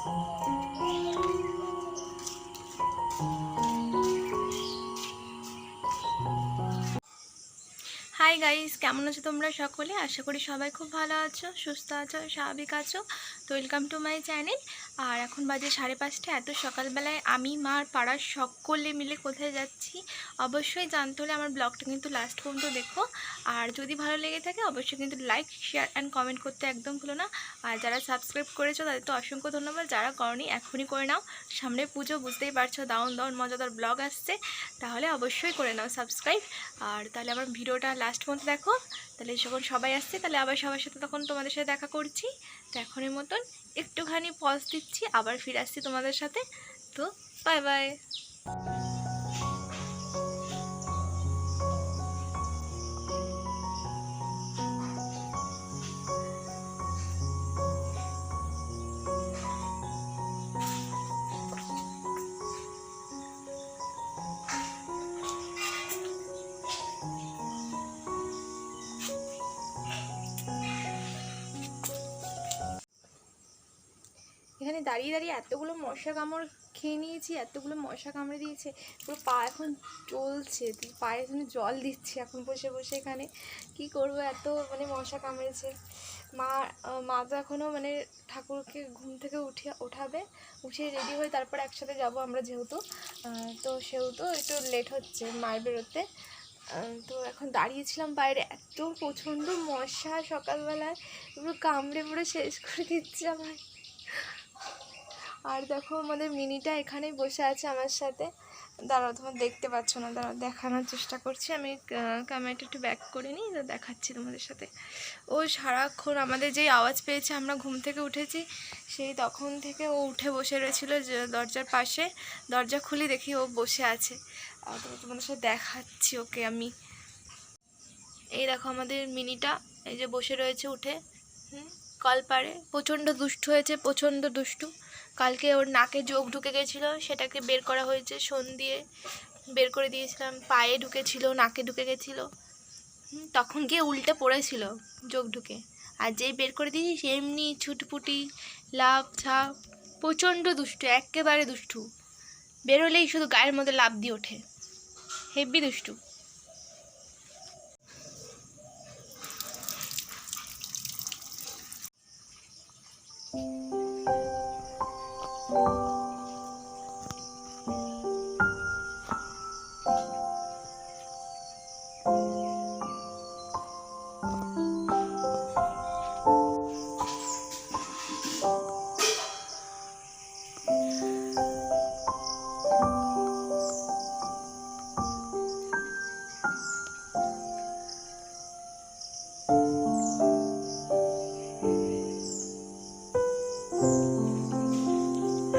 Hi guys, কেমন আছো তোমরা সকলে? আশা করি সবাই খুব ভালো আছো, সুস্থ আছো, স্বাভাবিক আছো। তো ওয়েলকাম টু মাই চ্যানেল। আর এখন বাজে 5:30। এত সকালবেলায় আমি মার পাড়ার সকলে মিলে কোথায় যাচ্ছি অবশ্যই জানতে হলে আমার ব্লগটা কিন্তু লাস্ট পর্যন্ত দেখো। আর যদি ভালো লেগে থাকে অবশ্যই কিন্তু লাইক, শেয়ার অ্যান্ড কমেন্ট করতে একদম ভুলো না। আর যারা সাবস্ক্রাইব করেছো তাদের তো অসংখ্য ধন্যবাদ, যারা করনি এখনই করে নাও। সামনে পুজো, বুঝতেই পারছো, দারুণ দারুণ মজাদার ব্লগ আসছে, তাহলে অবশ্যই করে নাও সাবস্ক্রাইব। আর তাহলে আমার ভিডিওটা লাস্ট পর্যন্ত দেখো, তাহলে যখন সবাই আসছে তাহলে আবার সবার সাথে তখন তোমাদের সাথে দেখা করছি। তো এখনের মতন একটুখানি পজ দিচ্ছি, আবার ফিরে আসছি তোমাদের সাথে। তো বাই বাই। এখানে দাঁড়িয়ে দাঁড়িয়ে এতগুলো মশা কামড় খেয়ে নিয়েছি, এতগুলো মশা কামড়ে দিয়েছে, পুরো পা এখন চলছে, পায়ে জন্য জল দিচ্ছি এখন বসে বসে। এখানে কি করব, এত মানে মশা কামড়েছে। মা তো এখনও মানে ঠাকুরকে ঘুম থেকে উঠাবে, উঠিয়ে রেডি হয়ে তারপর একসাথে যাব আমরা, যেহেতু তো সেহেতু একটু লেট হচ্ছে মায়ের বেরোতে। তো এখন দাঁড়িয়েছিলাম বাইরে, এত প্রচণ্ড মশা সকালবেলায়, পুরো কামড়ে পুরো শেষ করে দিচ্ছে আমার। আর দেখো আমাদের মিনিটা এখানেই বসে আছে আমার সাথে। দাঁড়াও, তোমার দেখতে পাচ্ছ না, দাঁড়াও দেখানোর চেষ্টা করছি। আমি ক্যামেরাটা একটু ব্যাক করে নিই, তো দেখাচ্ছি তোমাদের সাথে। ও সারাক্ষণ আমাদের যেই আওয়াজ পেয়েছে, আমরা ঘুম থেকে উঠেছি সেই তখন থেকে ও উঠে বসে রয়েছিল যে দরজার পাশে। দরজা খুলি দেখি ও বসে আছে। আর তোমাদের সাথে দেখাচ্ছি ওকে আমি। এই দেখো আমাদের মিনিটা, এই যে বসে রয়েছে উঠে। কলপারে প্রচণ্ড দুষ্টু হয়েছে, প্রচণ্ড দুষ্টু। কালকে ওর নাকে যোগ ঢুকে গেছিলো, সেটাকে বের করা হয়েছে, শোন দিয়ে বের করে দিয়েছিলাম। পায়ে ঢুকেছিল, নাকে ঢুকে গেছিলো, তখন গিয়ে উল্টে পড়েছিল যোগ ঢুকে। আর যেই বের করে দিয়েছি এমনি ছুটপুটি, লাফ ঝাপ, প্রচণ্ড দুষ্টু, একেবারে দুষ্টু। বেরোলেই শুধু গায়ের মধ্যে লাফ দিয়ে ওঠে, হেব্বি দুষ্টু।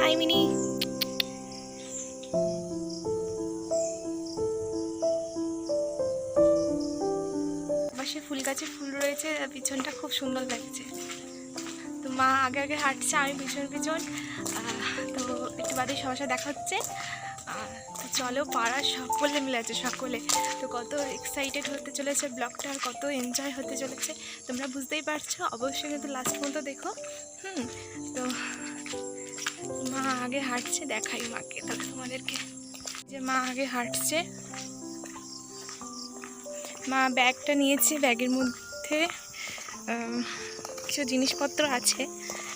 হাই মিনি। পাশে ফুল গাছে ফুল রয়েছে, পিছনটা খুব সুন্দর লাগছে। তো মা আগে আগে হাঁটছে, আমি পিছন পিছন। তো একটু বাদে সবার সাথে দেখা হচ্ছে। তো চলো, পাড়ার সকলে মিলে আছে, সকলে। তো কত এক্সাইটেড হতে চলেছে ব্লগটা, আর কত এনজয় হতে চলেছে তোমরা বুঝতেই পারছো। অবশ্যই কিন্তু লাস্ট পর্যন্ত দেখো। তো মা আগে হাঁটছে, দেখাই মাকে তাহলে তোমাদেরকে, যে মা আগে হাঁটছে। মা ব্যাগটা নিয়েছে, ব্যাগের মধ্যে কিছু জিনিসপত্র আছে।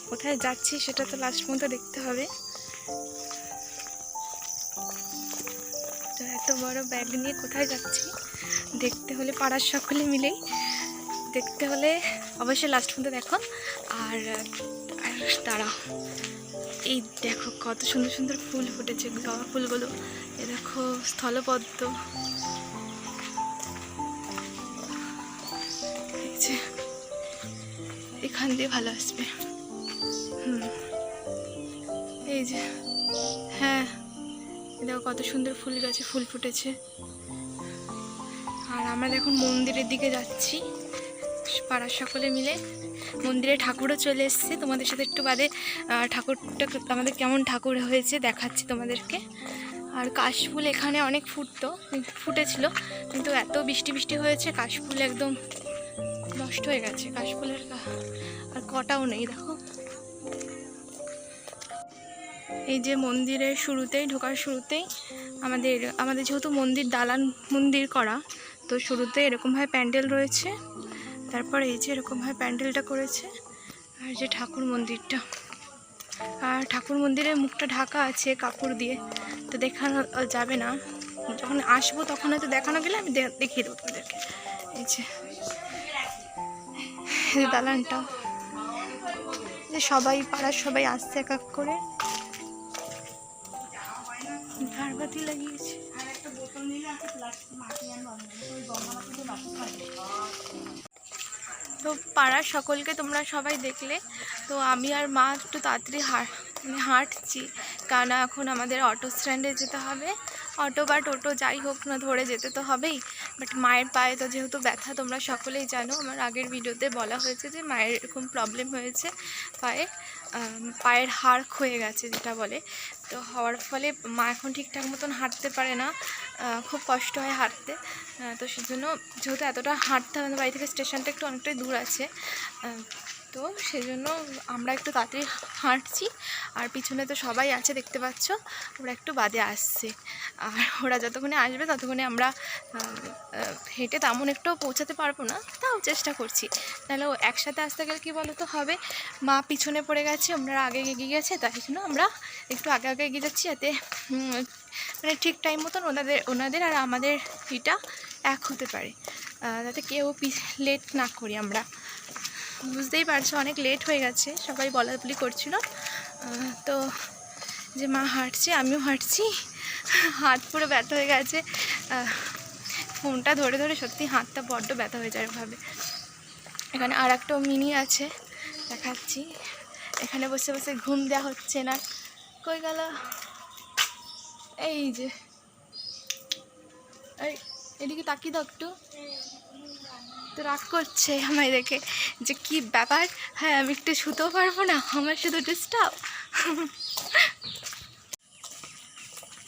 কোথায় যাচ্ছি সেটা তো লাস্ট পর্যন্ত দেখতে হবে। তো এত বড় ব্যাগ নিয়ে কোথায় যাচ্ছি দেখতে হলে, পাড়ার সকলে মিলেই দেখতে হলে অবশ্যই লাস্ট পর্যন্ত দেখো। আর দাঁড়াও, এই দেখো কত সুন্দর সুন্দর ফুল ফুটেছে, জবা ফুলগুলো। এ দেখো স্থলপদ্ম, এখান দিয়ে ভালো আসবে। এই যে, হ্যাঁ দেখো কত সুন্দর ফুল গাছে ফুল ফুটেছে। আর আমরা এখন মন্দিরের দিকে যাচ্ছি পাড়ার সকলে মিলে। মন্দিরে ঠাকুরও চলে এসছে, তোমাদের সাথে একটু বাদে ঠাকুরটা আমাদের কেমন ঠাকুর হয়েছে দেখাচ্ছি তোমাদেরকে। আর কাশফুল এখানে অনেক ফুটেছিল, কিন্তু এত বৃষ্টি বৃষ্টি হয়েছে কাশফুল একদম নষ্ট হয়ে গেছে। কাশফুলের আর কটাও নেই, দেখো এই যে মন্দিরের শুরুতেই, ঢোকার শুরুতেই আমাদের যেহেতু মন্দির দালান মন্দির করা, তো শুরুতে এরকমভাবে প্যান্ডেল রয়েছে। তারপর এই যে এরকমভাবে প্যান্ডেলটা করেছে, আর যে ঠাকুর মন্দিরটা, আর ঠাকুর মন্দিরের মুখটা ঢাকা আছে কাপড় দিয়ে, তো দেখানো যাবে না। যখন আসবো তখন হয়তো দেখানো গেলে আমি দেখিয়ে দেবো তোমাদেরকে। এই যে দালানটা, যে সবাই পাড়ার সবাই আসছে এক এক করে, ঝাড়বাতি লাগিয়েছে। তো পাড়ার সকলকে তোমরা সবাই দেখলে। তো আমি আর মা একটু তাড়াতাড়ি হাঁটছি, কারণ এখন আমাদের অটো স্ট্যান্ডে যেতে হবে। অটো বা টোটো যাই হোক না, ধরে যেতে তো হবেই। বাট মায়ের পায়ে তো যেহেতু ব্যথা, তোমরা সকলেই জানো, আমার আগের ভিডিওতে বলা হয়েছে যে মায়ের এরকম প্রবলেম হয়েছে, পায়ের হাড় ক্ষয়ে গেছে যেটা বলে। তো হওয়ার ফলে মা এখন ঠিকঠাক মতন হাঁটতে পারে না, খুব কষ্ট হয় হাঁটতে। তো সেজন্য যেহেতু এতটা হাঁটতে হবে, বাড়ি থেকে স্টেশনটা একটু অনেকটাই দূর আছে, তো সেজন্য আমরা একটু তাড়াতাড়ি হাঁটছি। আর পিছনে তো সবাই আছে দেখতে পাচ্ছ, ওরা একটু বাদে আসছে। আর ওরা যতক্ষণে আসবে ততক্ষণে আমরা হেঁটে তেমন একটু পৌঁছাতে পারবো না, তাও চেষ্টা করছি। তাহলে একসাথে আসতে গেলে কী বলো তো হবে, মা পিছনে পড়ে গেছে, ওনারা আগে এগিয়ে গেছে, তাই জন্য আমরা একটু আগে আগে এগিয়ে যাচ্ছি, যাতে মানে ঠিক টাইম মতন ওনাদের আর আমাদের এটা এক হতে পারে, যাতে কেউ লেট না করি আমরা। বুঝতেই পারছো অনেক লেট হয়ে গেছে, সবাই বলাবলি করছিল। তো যে মা হাঁটছে, আমিও হাঁটছি, হাত পুরো ব্যথা হয়ে গেছে। ফোনটা ধরে ধরে সত্যি হাতটা বড্ড ব্যথা হয়ে যায় ভাবে। এখানে আর একটা মিনি আছে, দেখাচ্ছি। এখানে বসে বসে ঘুম দেওয়া হচ্ছে না। কই গেল? এই যে এদিকে তাকিয়ে দাও একটু। তো রাগ করছে আমায় দেখে যে কি ব্যাপার, হ্যাঁ আমি একটু শুতেও পারবো না, আমার শুধু ডিস্টার্ব।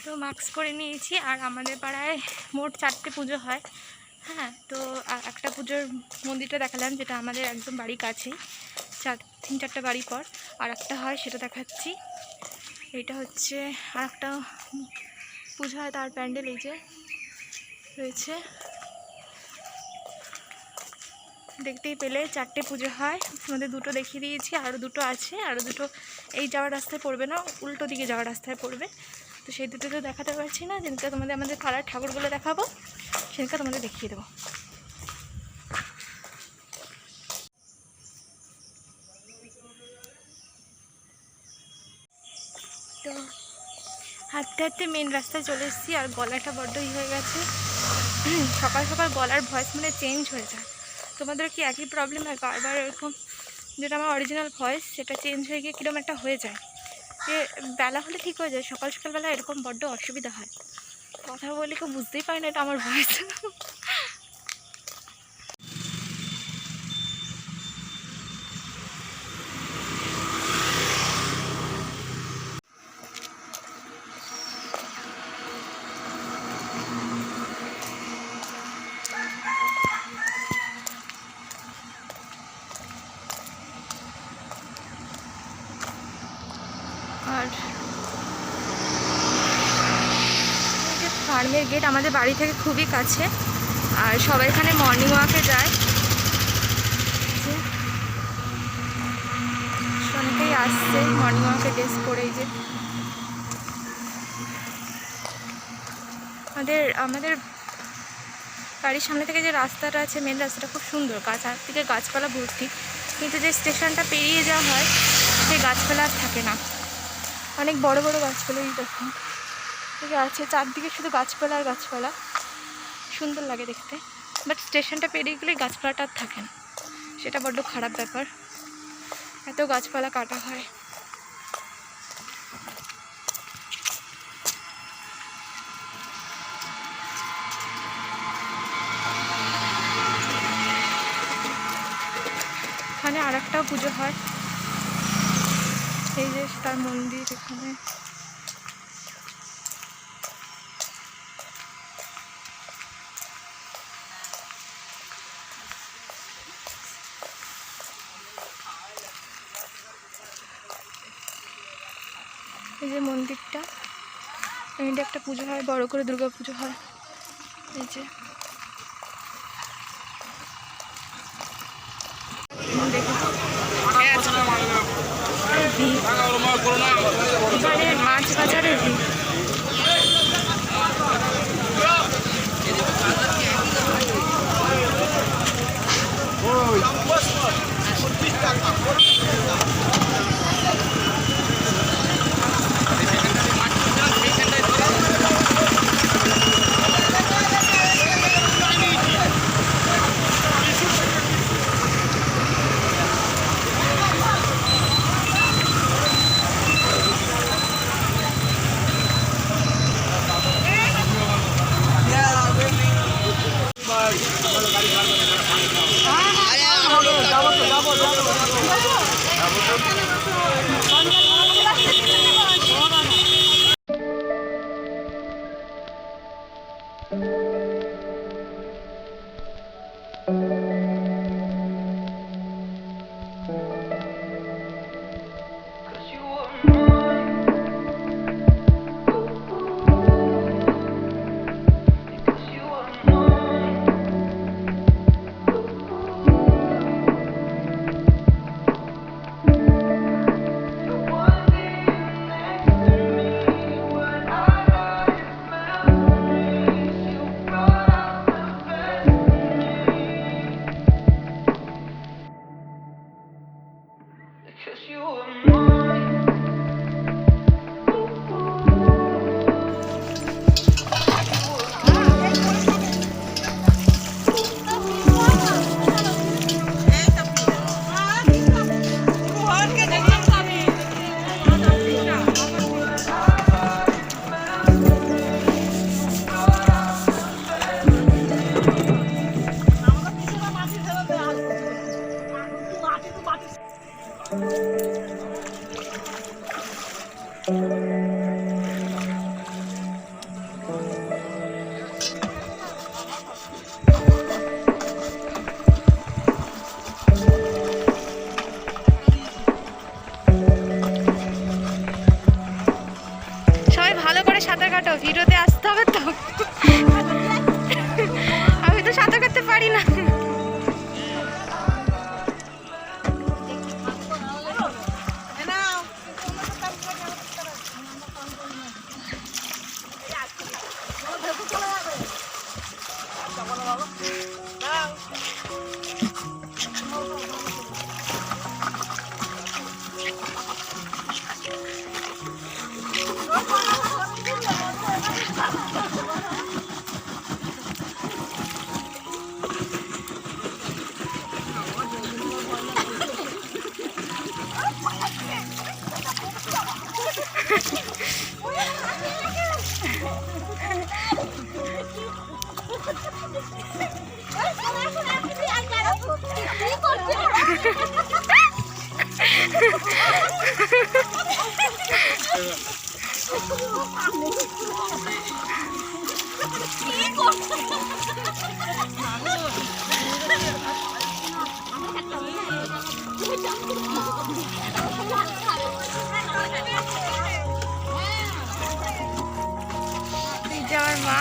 তো মাস্ক করে নিয়েছি। আর আমাদের পাড়ায় মোট 4টে পুজো হয়। হ্যাঁ, তো একটা পুজোর মন্দিরটা দেখালাম, যেটা আমাদের একদম বাড়ির কাছেই, 3-4টা বাড়ি পর আর একটা হয়, সেটা দেখাচ্ছি। এইটা হচ্ছে আর একটা পুজো হয়, তার প্যান্ডেল এই যে রয়েছে, দেখতেই পেলে 4টে পুজো হয়। আমাদের 2টো দেখিয়ে দিয়েছি, আরও 2টো আছে, আরও 2টো এই যাওয়ার রাস্তায় পড়বে না, উল্টো দিকে যাওয়ার রাস্তায় পড়বে। তো সেই 2টো তো দেখাতে পারছি না, যেদিনকে আমাদের পাড়ার ঠাকুরগুলো দেখাবো সেদিনকে তোমাদের দেখিয়ে দেবো। তো হাঁটতে হাঁটতে মেন রাস্তায় চলে এসেছি, আর গলাটা বড্ড হয়ে গেছে। সকাল সকাল গলার ভয়েস মানে চেঞ্জ হয়ে যায়। তোমাদের কি একই প্রবলেম হয় বারবার এরকম, যেটা আমার অরিজিনাল ভয়েস সেটা চেঞ্জ হয়ে গিয়ে কীরকম একটা হয়ে যায়? যে বেলা হলে ঠিক হয়ে যায়, সকাল সকালবেলা এরকম বড্ড অসুবিধা হয়, কথা বলে কেউ বুঝতেই পারে না এটা আমার ভয়েস। আর ফার্মের গেট আমাদের বাড়ি থেকে খুবই কাছে, আর সবাই এখানে মর্নিং ওয়াকে যায়, অনেকেই আসছে মর্নিং ওয়াকে ড্রেস পরে। এই যে আমাদের বাড়ির সামনে থেকে যে রাস্তাটা আছে, মেন রাস্তাটা খুব সুন্দর, চারদিকে গাছপালা ভর্তি, কিন্তু যে স্টেশনটা পেরিয়ে যাওয়া হয় সেই গাছপালা আর থাকে না। অনেক বড় বড় গাছপালাই দেখো ঠিক আছে, চারদিকে শুধু গাছপালা আর গাছপালা, সুন্দর লাগে দেখতে। বাট স্টেশনটা পেরিয়ে গেলে গাছপালাটা আর থাকে না, সেটা বড্ড খারাপ ব্যাপার, এত গাছপালা কাটা হয়। এখানে আর একটাও পুজো হয়, এই যে তার মন্দির এখানে। এই যে মন্দিরটা, এটা একটা পুজো হয়, বড় করে দুর্গা পুজো হয়। এই যে মাছ বাজারের ভিড়। সবাই ভালো করে সাঁতার কাটো, ভিডিওতে আসতে হবে তো। আমি তো সাঁতার কাটতে পারি না। আমার মা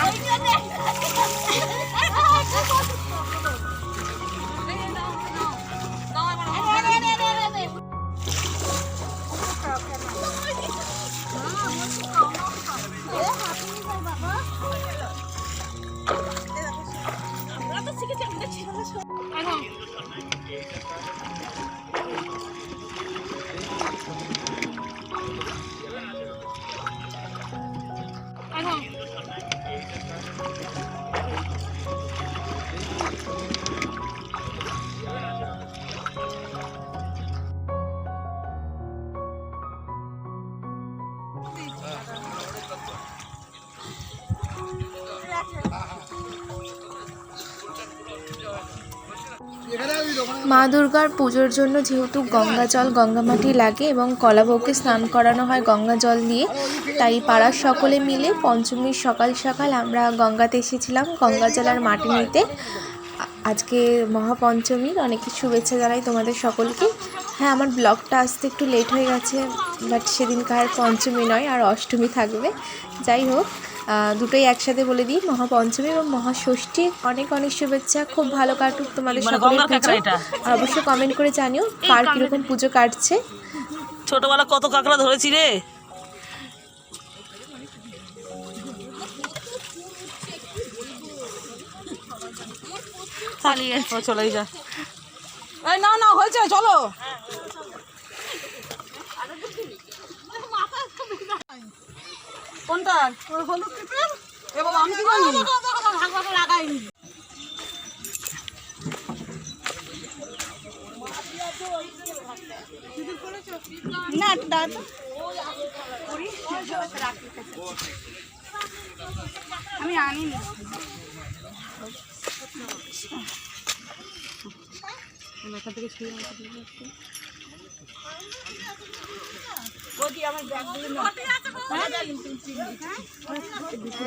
মা দুর্গার পুজোর জন্য যেহেতু গঙ্গা জল গঙ্গা মাটি লাগে এবং কলাবউকে স্নান করানো হয় গঙ্গা জল দিয়ে, তাই পাড়ার সকলে মিলে পঞ্চমীর সকাল সকাল আমরা গঙ্গাতে এসেছিলাম গঙ্গা জল আর মাটি নিতে। আজকে মহাপঞ্চমীর অনেক শুভেচ্ছা জানাই তোমাদের সকলকে। হ্যাঁ, আমার ব্লগটা আসতে একটু লেট হয়ে গেছে, বাট সেদিনকার পঞ্চমী নয়, আর অষ্টমী থাকবে। যাই হোক, দুটোই একসাথে বলে দিই, মহাপঞ্চমী এবং মহাষষ্ঠী অনেক অনেক শুভেচ্ছা। খুব ভালো কাটুক তোমাদের সকলের পুজো। আর অবশ্যই কমেন্ট করে জানিও কার কীরকম পুজো কাটছে। ছোটবেলা কত কাঁকড়া ধরেছি রে। চলে যা, না না হয়েছে, চলো। কোনটা আমি কি লাগাইনি। না আমি আনিনি। এখান থেকে ছুঁয়ে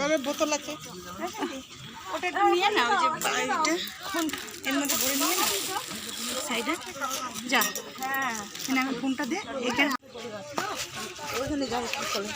আমার বোতল আছে, ওটা একটু নিয়ে না, ওই যে এর মধ্যে ভরে নিয়ে না সাইডে যা। হ্যাঁ, আমি ফোনটা দে, এখানে ওইখানে যাও চলো।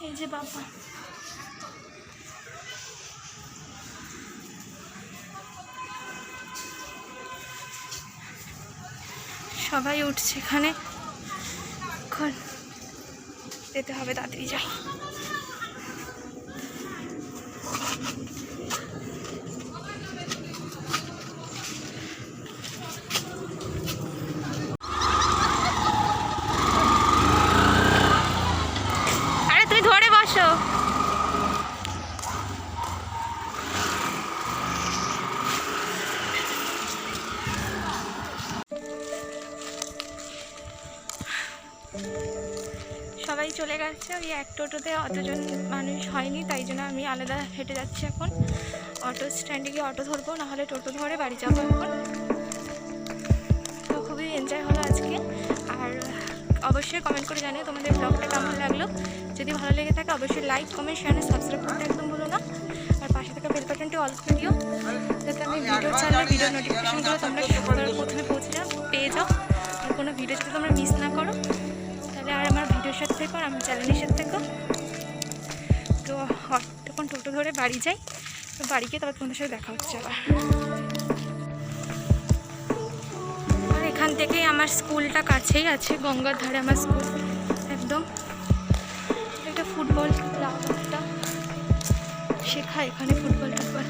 এই যে বাবা, সবাই উঠছে এখানে, এখন যেতে হবে, তাড়াতাড়ি যাই। আরে তুমি ধরে বসো। সবাই চলে গেছে, ওই এক টোটোতে অতজন মানুষ হয়নি, তাই জন্য আমি আলাদা হেঁটে যাচ্ছি এখন। অটো স্ট্যান্ডে গিয়ে অটো ধরবো, নাহলে টোটো ধরে বাড়ি যাবো এখন। তো খুবই এনজয় হলো আজকে। আর অবশ্যই কমেন্ট করে জানিও তোমাদের ব্লগটা কেমন লাগলো। যদি ভালো লেগে থাকে অবশ্যই লাইক, কমেন্ট, শেয়ার, সাবস্ক্রাইব করতে একদম ভুলো না। আর পাশে থাকা বেল বাটনটি অল করে দিও, যাতে আমি ভিডিও ছাড়লে ভিডিও নোটিফিকেশনগুলো তোমরা সবার প্রথমে পেয়ে যাও। আর কোনো ভিডিও যদি তোমরা মিস না করো, তাহলে আর আমার ভিডিওর সাথে থেকো, আর আমার চ্যানেলের সাথে থেকো। তো তখন টোটো ধরে বাড়ি যাই, তো বাড়ি গিয়ে তবে তোমাদের সাথে দেখা হচ্ছে আবার। আর এখান থেকেই আমার স্কুলটা কাছেই আছে, গঙ্গার ধারে আমার স্কুল একদম। একটা ফুটবল ক্লাব একটা শেখায় এখানে, ফুটবল টুটবল।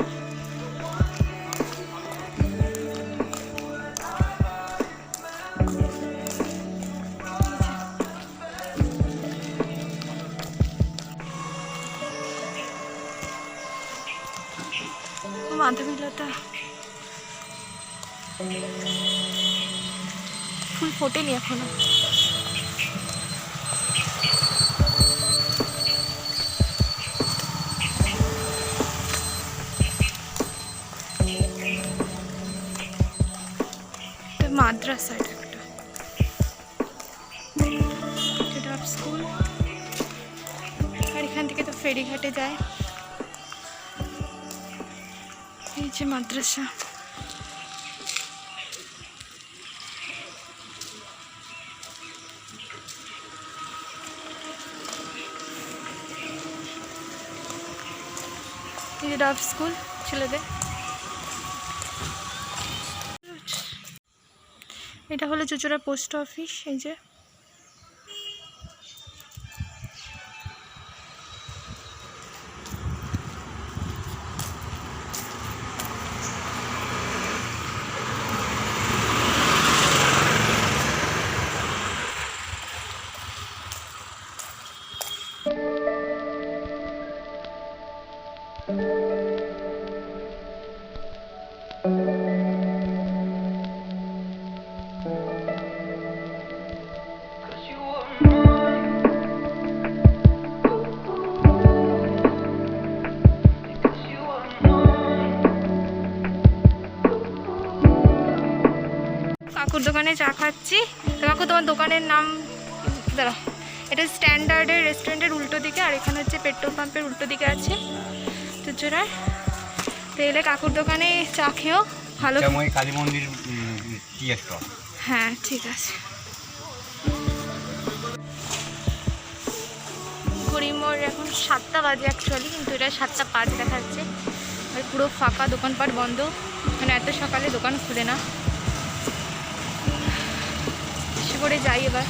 মাধবীলতা ফুল ফোটেনি এখনো। মাদ্রাসা এটা একটা, এটা স্কুল। আর এখান থেকে তো ফেরিঘাটে যায়। এই যে মাদ্রাসা, এই যে ডাব স্কুল ছেলেদের। এটা হলো চুচুড়া পোস্ট অফিস। এই যে কাকুর দোকানে চা খাচ্ছি। তো কাকু তোমার দোকানের নাম দাঁড়া, এটা স্ট্যান্ডার্ডের রেস্টুরেন্টের উল্টো দিকে, আর এখানে হচ্ছে পেট্রোল পাম্পের উল্টো দিকে আছে চুচুড়ার। তো এলে কাকুর দোকানে চা খেয়েও ভালো। কালী মন্দির টি স্টল। হ্যাঁ ঠিক আছে। গড়িমোড় এখন 7টা বাজে অ্যাকচুয়ালি, কিন্তু এটা 7টা 5 দেখাচ্ছে। আর পুরো ফাঁকা, দোকানপাট বন্ধ, মানে এত সকালে দোকান খুলে না। সে করে যাই এবার।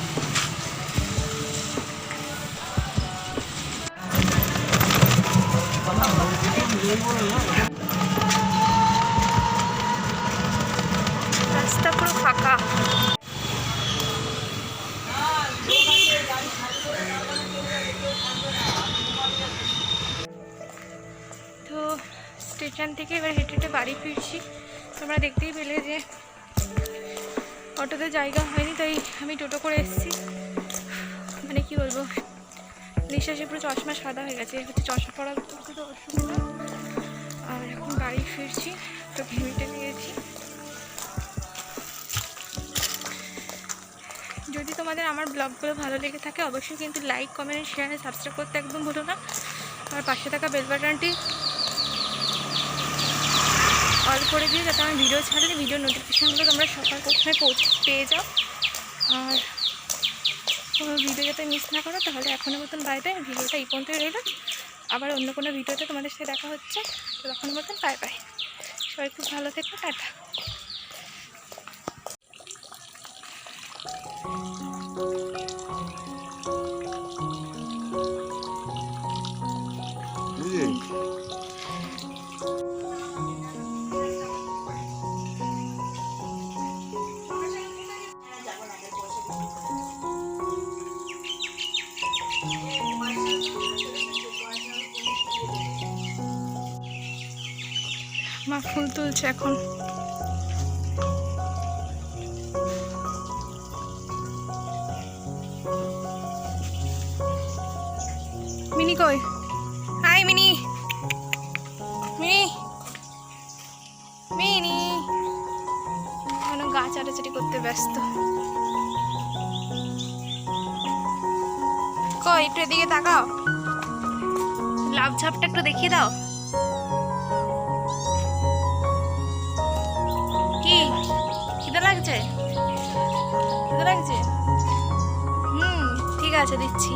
রাস্তা পুরো ফাঁকা। তো স্টেশন থেকে এবার হেঁটে হেঁটে বাড়ি ফিরছি। তোমরা দেখতেই পেলে যে অটোতে জায়গা হয়নি, তাই আমি টোটো করে এসেছি। মানে কি বলবো, নিঃশ্বাসে পুরো চশমা সাদা হয়ে গেছে, হচ্ছে চশমা পড়া করতে তো অসুবিধা। আর এখন বাড়ি ফিরছি, তো ঘেমিটে গিয়েছি। যদি তোমাদের আমার ব্লগগুলো ভালো লেগে থাকে অবশ্যই কিন্তু লাইক, কমেন্ট, শেয়ার, সাবস্ক্রাইব করতে একদম ভুলো না। আর পাশে থাকা বেল বাটনটি অল করে দিয়ে, যাতে আমি ভিডিও ছাড়লে ভিডিও নোটিফিকেশানগুলো তোমরা সকাল প্রথমে পেয়ে যাও। আর কোনো ভিডিও যাতে মিস না করো। তাহলে এখনও মতন বাই বাই, ভিডিওটা এই পর্যন্ত রইল। আবার অন্য কোনো ভিডিওতে তোমাদের সাথে দেখা হচ্ছে, তো তখনও মতন বাই বাই। সবাই খুব ভালো থেকো, টাটা। মা ফুল তুলছে এখন। মিনি কই? হাই মিনি, মিনি, মিনি। কোনো গাছ আটাচাটি করতে ব্যস্ত। কই একটু এদিকে তাকাও, লাভ ঝাপটা একটু দেখিয়ে দাও। কি খিদে লাগছে? খিদে লাগছে? ঠিক আছে দিচ্ছি।